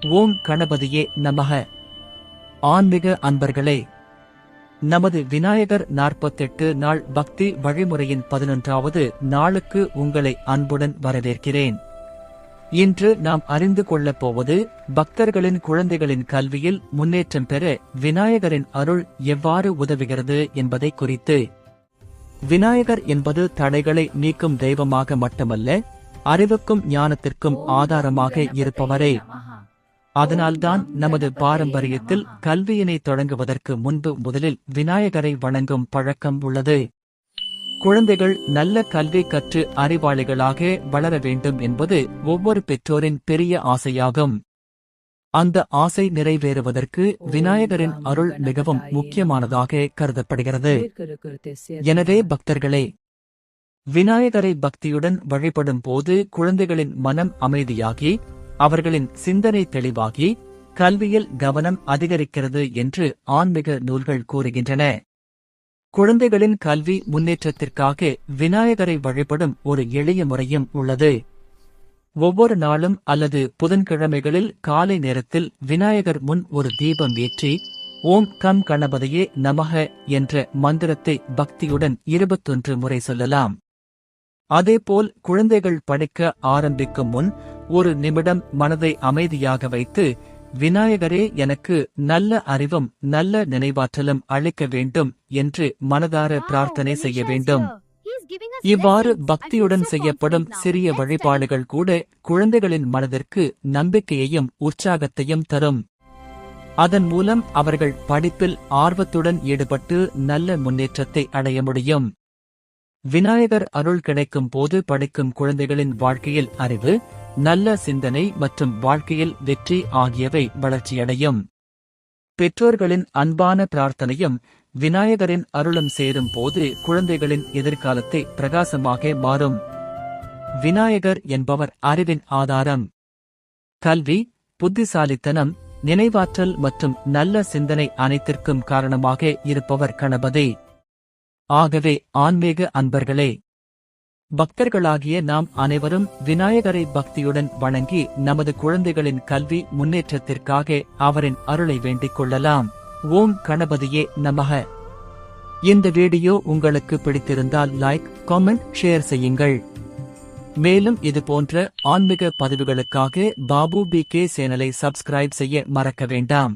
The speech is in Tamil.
ஓம் கணபதியே நமக. ஆன்மீக அன்பர்களே, நமது விநாயகர் 48 நாள் பக்தி வழிமுறையின் 11வது நாளுக்கு உங்களை அன்புடன் வரவேற்கிறேன். இன்று நாம் அறிந்து கொள்ளப் போவது பக்தர்களின் குழந்தைகளின் கல்வியில் முன்னேற்றம் பெற விநாயகரின் அருள் எவ்வாறு உதவுகிறது என்பதை குறித்து. விநாயகர் என்பது தடைகளை நீக்கும் தெய்வமாக மட்டுமல்ல, அறிவுக்கும் ஞானத்திற்கும் ஆதாரமாக இருப்பவரே. அதனால்தான் நமது பாரம்பரியத்தில் கல்வியினை தொடங்குவதற்கு முன்பு முதலில் விநாயகரை வணங்கும் பழக்கம் உள்ளது. குழந்தைகள் நல்ல கல்வி கற்று அறிவாளிகளாக வளர வேண்டும் என்பது ஒவ்வொரு பெற்றோரின் பெரிய ஆசையாகும். அந்த ஆசை நிறைவேறுவதற்கு விநாயகரின் அருள் மிகவும் முக்கியமானதாக கருதப்படுகிறது. எனவே பக்தர்களே, விநாயகரை பக்தியுடன் வழிபடும் போது குழந்தைகளின் மனம் அமைதியாகி அவர்களின் சிந்தனை தெளிவாகி கல்வியில் கவனம் அதிகரிக்கிறது என்று ஆன்மீக நூல்கள் கூறுகின்றன. குழந்தைகளின் கல்வி முன்னேற்றத்திற்காக விநாயகரை வழிபடும் ஒரு எளிய முறையும் உள்ளது. ஒவ்வொரு நாளும் அல்லது புதன்கிழமைகளில் காலை நேரத்தில் விநாயகர் முன் ஒரு தீபம் ஏற்றி ஓம் கம் கணபதியே நமக என்ற மந்திரத்தை பக்தியுடன் 21 முறை சொல்லலாம். அதேபோல் குழந்தைகள் படிக்க ஆரம்பிக்கும் முன் ஒரு நிமிடம் மனதை அமைதியாக வைத்து விநாயகரே எனக்கு நல்ல அறிவும் நல்ல நினைவாற்றலும் அளிக்க வேண்டும் என்று மனதார பிரார்த்தனை செய்ய வேண்டும். இவ்வாறு பக்தியுடன் செய்யப்படும் சிறிய வழிபாடுகள் கூட குழந்தைகளின் மனதிற்கு நம்பிக்கையையும் உற்சாகத்தையும் தரும். அதன் மூலம் அவர்கள் படிப்பில் ஆர்வத்துடன் ஈடுபட்டு நல்ல முன்னேற்றத்தை அடைய முடியும். விநாயகர் அருள் கிடைக்கும் போது படிக்கும் குழந்தைகளின் வாழ்க்கையில் அறிவு, நல்ல சிந்தனை மற்றும் வாழ்க்கையில் வெற்றி ஆகியவை வளர்ச்சியடையும். பெற்றோர்களின் அன்பான பிரார்த்தனையும் விநாயகரின் அருளும் சேரும் போது குழந்தைகளின் எதிர்காலத்தை பிரகாசமாக மாறும். விநாயகர் என்பவர் அறிவின் ஆதாரம். கல்வி, புத்திசாலித்தனம், நினைவாற்றல் மற்றும் நல்ல சிந்தனை அனைத்திற்கும் காரணமாக இருப்பவர் கணபதி. ஆகவே ஆன்மீக அன்பர்களே, பக்தர்களாகிய நாம் அனைவரும் விநாயகரை பக்தியுடன் வணங்கி நமது குழந்தைகளின் கல்வி முன்னேற்றத்திற்காக அவரின் அருளை வேண்டிக் கொள்ளலாம். ஓம் கணபதியே நமக. இந்த வீடியோ உங்களுக்கு பிடித்திருந்தால் லைக், காமெண்ட், ஷேர் செய்யுங்கள். மேலும் இது போன்ற ஆன்மீக பதிவுகளுக்காக பாபு BK சேனலை சப்ஸ்கிரைப் செய்ய மறக்க வேண்டாம்.